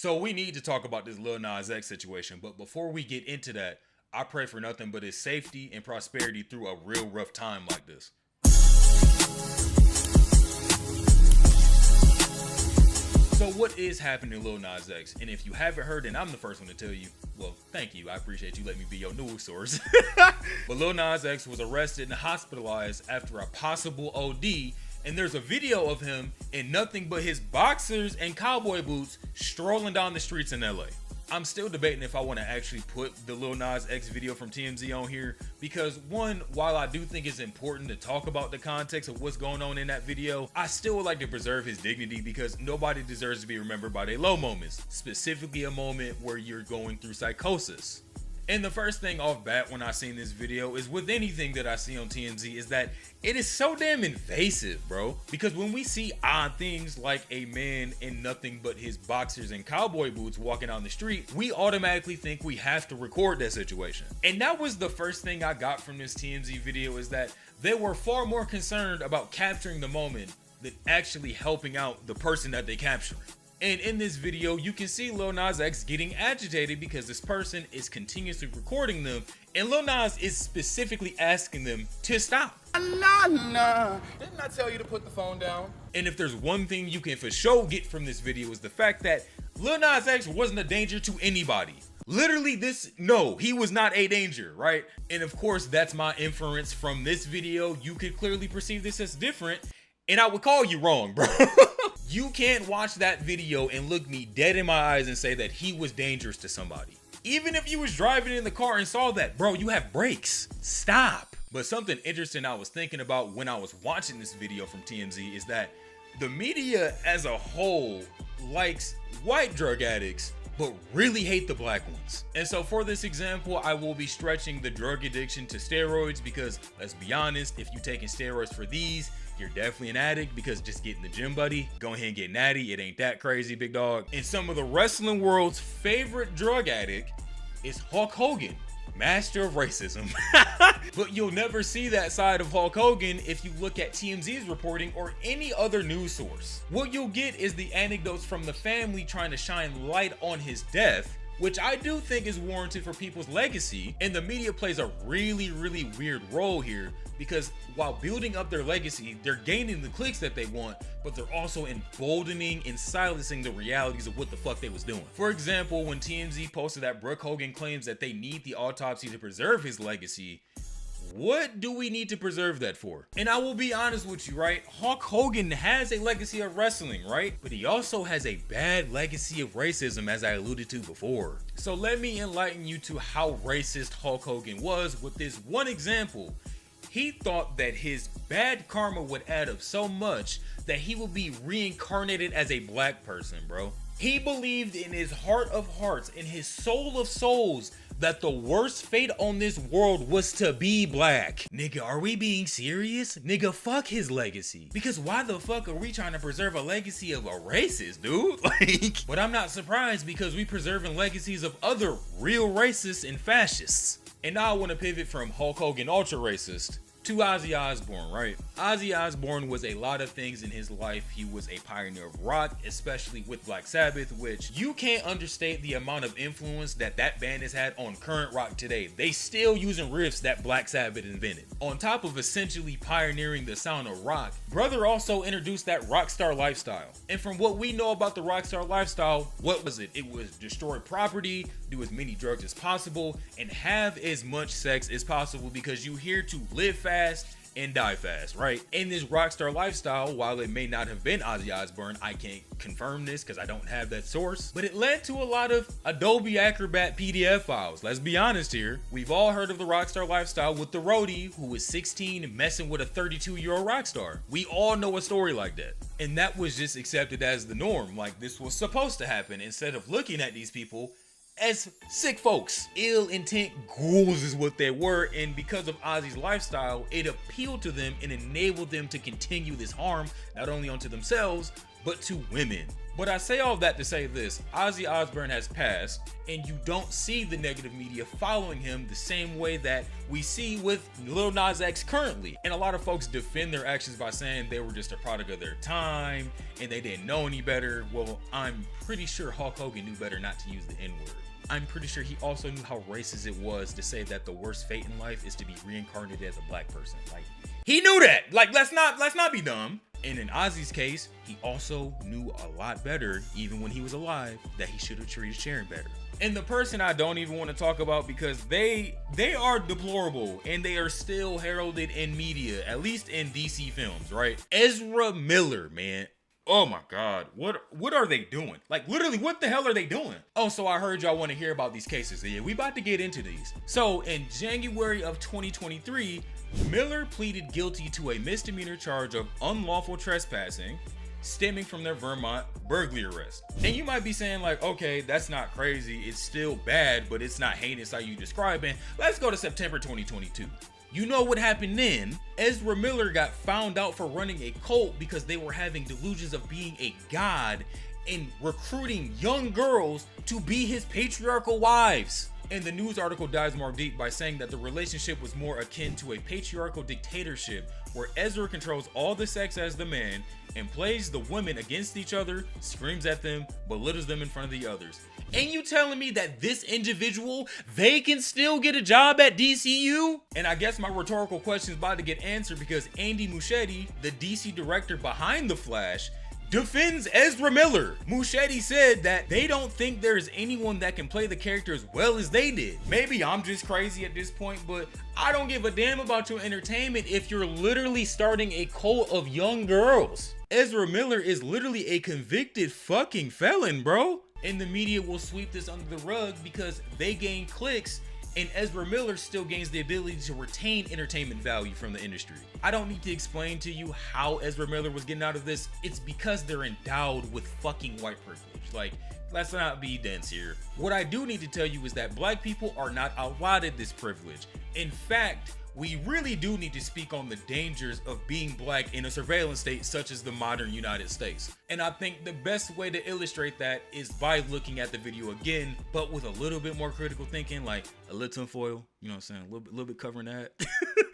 So we need to talk about this Lil Nas X situation, but before we get into that, I pray for nothing but his safety and prosperity through a real rough time like this. So what is happening to Lil Nas X? And if you haven't heard, then I'm the first one to tell you. Well, thank you. I appreciate you letting me be your news source. But Lil Nas X was arrested and hospitalized after a possible OD. And there's a video of him in nothing but his boxers and cowboy boots strolling down the streets in LA. I'm still debating if I want to actually put the Lil Nas X video from TMZ on here because one, while I do think it's important to talk about the context of what's going on in that video, I still would like to preserve his dignity because nobody deserves to be remembered by their low moments, specifically a moment where you're going through psychosis. And the first thing off bat when I seen this video is with anything that I see on TMZ is that it is so damn invasive, bro. Because when we see odd things like a man in nothing but his boxers and cowboy boots walking down the street, we automatically think we have to record that situation. And that was the first thing I got from this TMZ video is that they were far more concerned about capturing the moment than actually helping out the person that they captured. And in this video, you can see Lil Nas X getting agitated because this person is continuously recording them, and Lil Nas is specifically asking them to stop. Nah. Didn't I tell you to put the phone down? And if there's one thing you can for sure get from this video is the fact that Lil Nas X wasn't a danger to anybody. Literally he was not a danger, right? And of course, that's my inference from this video. You could clearly perceive this as different, and I would call you wrong, bro. You can't watch that video and look me dead in my eyes and say that he was dangerous to somebody. Even if you was driving in the car and saw that, bro, you have brakes. Stop. But something interesting I was thinking about when I was watching this video from TMZ is that the media as a whole likes white drug addicts, but really hate the black ones. And so for this example, I will be stretching the drug addiction to steroids because let's be honest, if you're taking steroids for these, you're definitely an addict because just get in the gym, buddy. Go ahead and get natty. It ain't that crazy, big dog. And some of the wrestling world's favorite drug addict is Hulk Hogan, master of racism. But you'll never see that side of Hulk Hogan if you look at TMZ's reporting or any other news source. What you'll get is the anecdotes from the family trying to shine light on his death, which I do think is warranted for people's legacy. And the media plays a really weird role here because while building up their legacy, they're gaining the clicks that they want, but they're also emboldening and silencing the realities of what the fuck they was doing. For example, when TMZ posted that Brooke Hogan claims that they need the autopsy to preserve his legacy, what do we need to preserve that for? And I will be honest with you, right? Hulk Hogan has a legacy of wrestling, right? But he also has a bad legacy of racism, as I alluded to before. So let me enlighten you to how racist Hulk Hogan was with this one example. He thought that his bad karma would add up so much that he would be reincarnated as a black person, bro. He believed in his heart of hearts, in his soul of souls, that the worst fate on this world was to be black. Nigga, are we being serious? Nigga, fuck his legacy. Because why the fuck are we trying to preserve a legacy of a racist, dude? But I'm not surprised because we preserving legacies of other real racists and fascists. And now I want to pivot from Hulk Hogan ultra racist to Ozzy Osbourne, right? Ozzy Osbourne was a lot of things in his life. He was a pioneer of rock, especially with Black Sabbath, which you can't understate the amount of influence that band has had on current rock today. They still using riffs that Black Sabbath invented. On top of essentially pioneering the sound of rock, brother also introduced that rock star lifestyle. And from what we know about the rock star lifestyle, what was it? It was destroy property, do as many drugs as possible, and have as much sex as possible because you're here to live fast and die fast, right? In this rockstar lifestyle, while it may not have been Ozzy Osbourne, I can't confirm this because I don't have that source, but it led to a lot of Adobe Acrobat PDF files. Let's be honest here. We've all heard of the rockstar lifestyle with the roadie who was 16 messing with a 32-year-old rock star. We all know a story like that. And that was just accepted as the norm. Like this was supposed to happen instead of looking at these people as sick folks. Ill intent ghouls is what they were, and because of Ozzy's lifestyle, it appealed to them and enabled them to continue this harm not only onto themselves, but to women. But I say all that to say this: Ozzy Osbourne has passed, and you don't see the negative media following him the same way that we see with Lil Nas X currently. And a lot of folks defend their actions by saying they were just a product of their time and they didn't know any better. Well, I'm pretty sure Hulk Hogan knew better not to use the N-word. I'm pretty sure he also knew how racist it was to say that the worst fate in life is to be reincarnated as a black person. Like, he knew that. Like, let's not be dumb. And in Ozzy's case, he also knew a lot better, even when he was alive, that he should have treated Sharon better. And the person I don't even want to talk about, because they are deplorable and they are still heralded in media, at least in DC films, right? Ezra Miller, man. Oh my God, what are they doing? Like, literally, what the hell are they doing? Oh, so I heard y'all want to hear about these cases. Yeah, we about to get into these. So in January of 2023, Miller pleaded guilty to a misdemeanor charge of unlawful trespassing stemming from their Vermont burglary arrest. And you might be saying like, okay, that's not crazy. It's still bad, but it's not heinous how you describing. Let's go to September 2022. You know what happened then? Ezra Miller got found out for running a cult because they were having delusions of being a god and recruiting young girls to be his patriarchal wives. And the news article dives more deep by saying that the relationship was more akin to a patriarchal dictatorship where Ezra controls all the sex as the man and plays the women against each other, screams at them, belittles them in front of the others. And you telling me that this individual, they can still get a job at DCU? And I guess my rhetorical question is about to get answered because Andy Muschietti, the DC director behind The Flash, defends Ezra Miller. Muschietti said that they don't think there's anyone that can play the character as well as they did. Maybe I'm just crazy at this point, but I don't give a damn about your entertainment if you're literally starting a cult of young girls. Ezra Miller is literally a convicted fucking felon, bro. And the media will sweep this under the rug because they gain clicks, and Ezra Miller still gains the ability to retain entertainment value from the industry. I don't need to explain to you how Ezra Miller was getting out of this. It's because they're endowed with fucking white privilege. Like, let's not be dense here. What I do need to tell you is that black people are not allotted this privilege. In fact, we really do need to speak on the dangers of being black in a surveillance state such as the modern United States. And I think the best way to illustrate that is by looking at the video again, but with a little bit more critical thinking, like a little tinfoil, you know what I'm saying? A little bit covering that.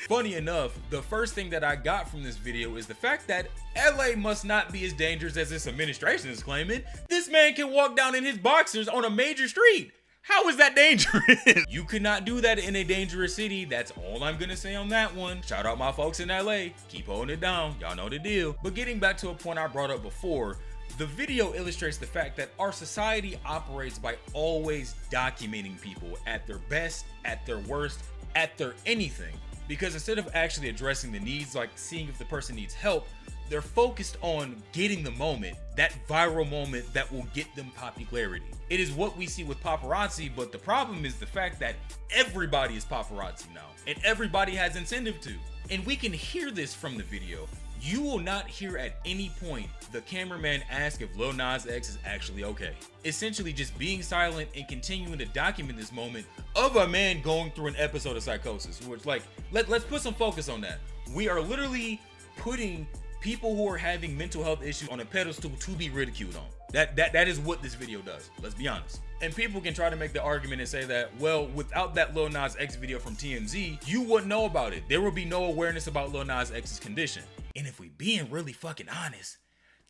Funny enough, the first thing that I got from this video is the fact that LA must not be as dangerous as this administration is claiming. This man can walk down in his boxers on a major street. How is that dangerous? You could not do that in a dangerous city. That's all I'm gonna say on that one. Shout out my folks in LA. Keep holding it down. Y'all know the deal. But getting back to a point I brought up before, the video illustrates the fact that our society operates by always documenting people at their best, at their worst, at their anything. Because instead of actually addressing the needs, like seeing if the person needs help, they're focused on getting the moment, that viral moment that will get them popularity. It is what we see with paparazzi, but the problem is the fact that everybody is paparazzi now, and everybody has incentive to. And we can hear this from the video. You will not hear at any point the cameraman ask if Lil Nas X is actually okay. Essentially just being silent and continuing to document this moment of a man going through an episode of psychosis, which like, let's put some focus on that. We are literally putting people who are having mental health issues on a pedestal to be ridiculed on. That is what this video does. Let's be honest. And people can try to make the argument and say that, well, without that Lil Nas X video from TMZ, you wouldn't know about it. There would be no awareness about Lil Nas X's condition. And if we being really fucking honest,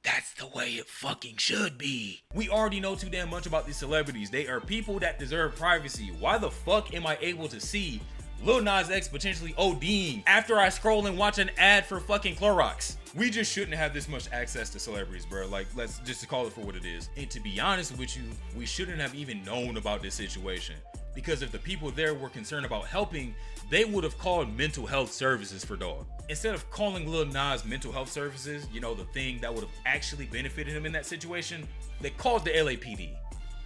that's the way it fucking should be. We already know too damn much about these celebrities. They are people that deserve privacy. Why the fuck am I able to see Lil Nas X potentially ODing after I scroll and watch an ad for fucking Clorox? We just shouldn't have this much access to celebrities, bro. Like, let's just call it for what it is. And to be honest with you, we shouldn't have even known about this situation. Because if the people there were concerned about helping, they would have called mental health services for dog. Instead of calling Lil Nas mental health services, you know, the thing that would have actually benefited him in that situation, they called the LAPD.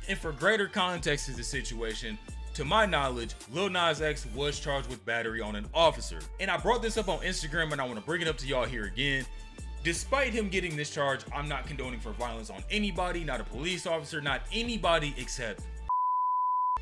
And for greater context to the situation, to my knowledge, Lil Nas X was charged with battery on an officer. And I brought this up on Instagram and I want to bring it up to y'all here again. Despite him getting this charge, I'm not condoning for violence on anybody, not a police officer, not anybody except.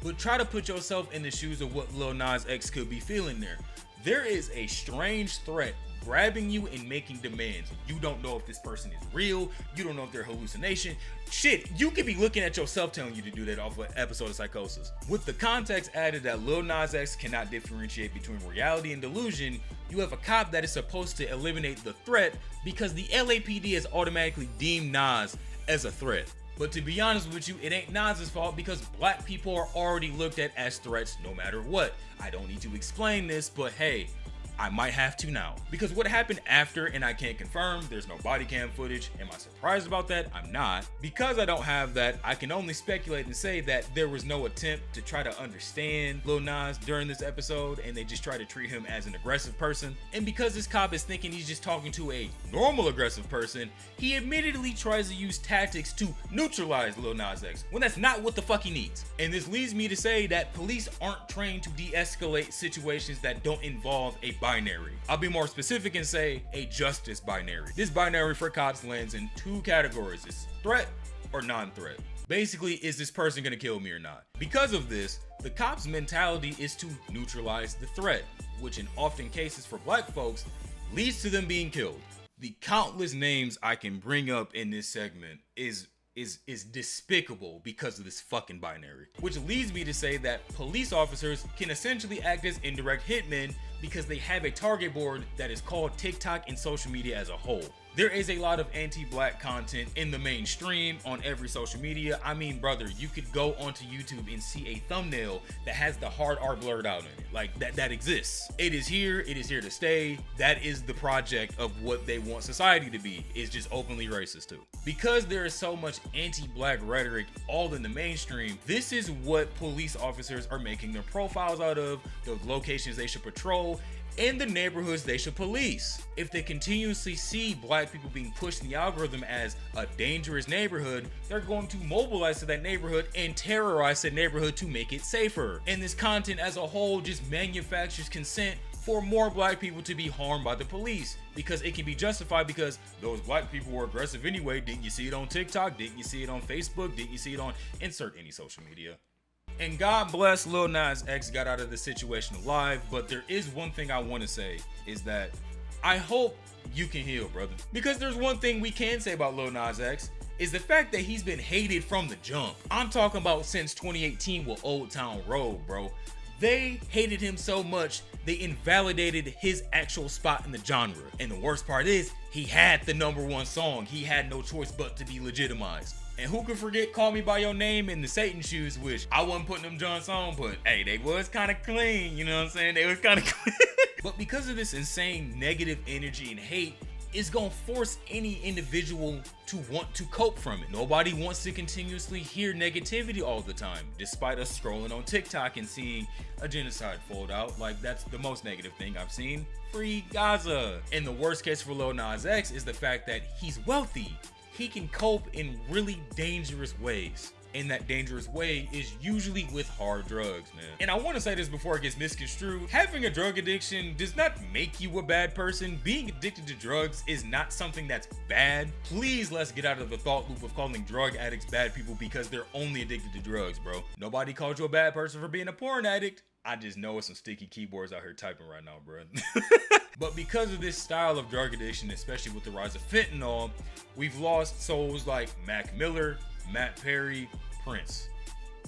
But try to put yourself in the shoes of what Lil Nas X could be feeling there. There is a strange threat grabbing you and making demands. You don't know if this person is real. You don't know if they're hallucination. Shit, you could be looking at yourself telling you to do that off of an episode of Psychosis. With the context added that Lil Nas X cannot differentiate between reality and delusion, you have a cop that is supposed to eliminate the threat because the LAPD has automatically deemed Nas as a threat. But to be honest with you, it ain't Nas's fault because black people are already looked at as threats no matter what. I don't need to explain this, but hey, I might have to now. Because what happened after, and I can't confirm, there's no body cam footage. Am I surprised about that? I'm not. Because I don't have that, I can only speculate and say that there was no attempt to try to understand Lil Nas during this episode, and they just try to treat him as an aggressive person. And because this cop is thinking he's just talking to a normal aggressive person, he admittedly tries to use tactics to neutralize Lil Nas X, when that's not what the fuck he needs. And this leads me to say that police aren't trained to de-escalate situations that don't involve a binary. I'll be more specific and say a justice binary. This binary for cops lands in two categories. It's threat or non-threat. Basically, is this person gonna kill me or not? Because of this, the cops' mentality is to neutralize the threat, which in often cases for black folks leads to them being killed. The countless names I can bring up in this segment is despicable because of this fucking binary. Which leads me to say that police officers can essentially act as indirect hitmen because they have a target board that is called TikTok and social media as a whole. There is a lot of anti-black content in the mainstream on every social media. I mean, brother, you could go onto YouTube and see a thumbnail that has the hard R blurred out in it. Like that exists. It is here to stay. That is the project of what they want society to be, is just openly racist too. Because there is so much anti-black rhetoric all in the mainstream, this is what police officers are making their profiles out of, the locations they should patrol, and the neighborhoods they should police. If they continuously see black people being pushed in the algorithm as a dangerous neighborhood, they're going to mobilize to that neighborhood and terrorize that neighborhood to make it safer. And this content as a whole just manufactures consent for more black people to be harmed by the police, because it can be justified because those black people were aggressive anyway. Didn't you see it on TikTok? Didn't you see it on Facebook? Didn't you see it on insert any social media? And God bless Lil Nas X got out of the situation alive, but there is one thing I want to say, is that I hope you can heal, brother. Because there's one thing we can say about Lil Nas X, is the fact that he's been hated from the jump. I'm talking about since 2018 with Old Town Road, bro. They hated him so much, they invalidated his actual spot in the genre. And the worst part is, he had the #1 song. He had no choice but to be legitimized. And who could forget Call Me By Your Name and the Satan Shoes, which I wasn't putting them John's on, but hey, they was kind of clean, you know what I'm saying? They was kind of clean. But because of this insane negative energy and hate, it's gonna force any individual to want to cope from it. Nobody wants to continuously hear negativity all the time, despite us scrolling on TikTok and seeing a genocide fold out. Like, that's the most negative thing I've seen. Free Gaza. And the worst case for Lil Nas X is the fact that he's wealthy. He can cope in really dangerous ways. And that dangerous way is usually with hard drugs, man. And I want to say this before it gets misconstrued. Having a drug addiction does not make you a bad person. Being addicted to drugs is not something that's bad. Please, let's get out of the thought loop of calling drug addicts bad people because they're only addicted to drugs, bro. Nobody called you a bad person for being a porn addict. I just know it's some sticky keyboards out here typing right now, bro. But because of this style of drug addiction, especially with the rise of fentanyl, we've lost souls like Mac Miller, Matt Perry, Prince.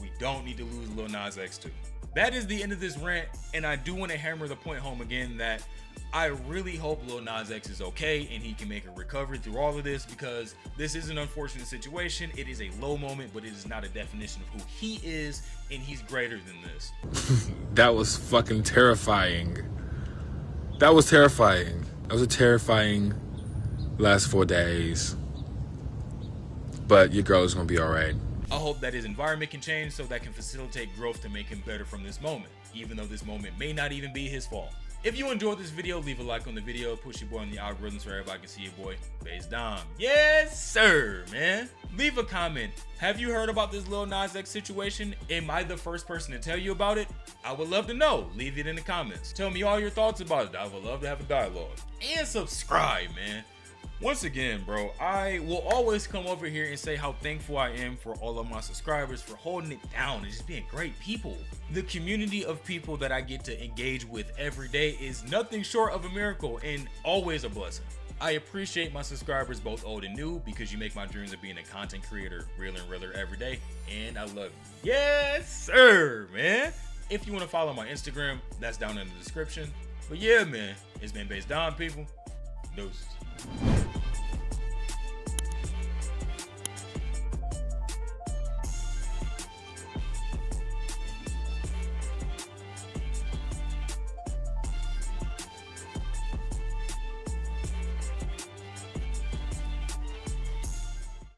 We don't need to lose Lil Nas X too. That is the end of this rant, and I do want to hammer the point home again that I really hope Lil Nas X is okay and he can make a recovery through all of this, because this is an unfortunate situation. It is a low moment, but it is not a definition of who he is, and he's greater than this. That was fucking terrifying. That was terrifying. That was a terrifying last 4 days. But your girl is gonna be all right. I hope that his environment can change so that can facilitate growth to make him better from this moment, even though this moment may not even be his fault. If you enjoyed this video, leave a like on the video, push your boy on the algorithms so everybody can see your boy, BasedDom. Yes, sir, man. Leave a comment. Have you heard about this Lil Nas X situation? Am I the first person to tell you about it? I would love to know. Leave it in the comments. Tell me all your thoughts about it. I would love to have a dialogue. And subscribe, man. Once again, bro, I will always come over here and say how thankful I am for all of my subscribers for holding it down and just being great people. The community of people that I get to engage with every day is nothing short of a miracle and always a blessing. I appreciate my subscribers, both old and new, because you make my dreams of being a content creator realer and realer every day, and I love you. Yes, sir, man. If you want to follow my Instagram, that's down in the description. But yeah, man, it's been BasedDom, people. Deuces.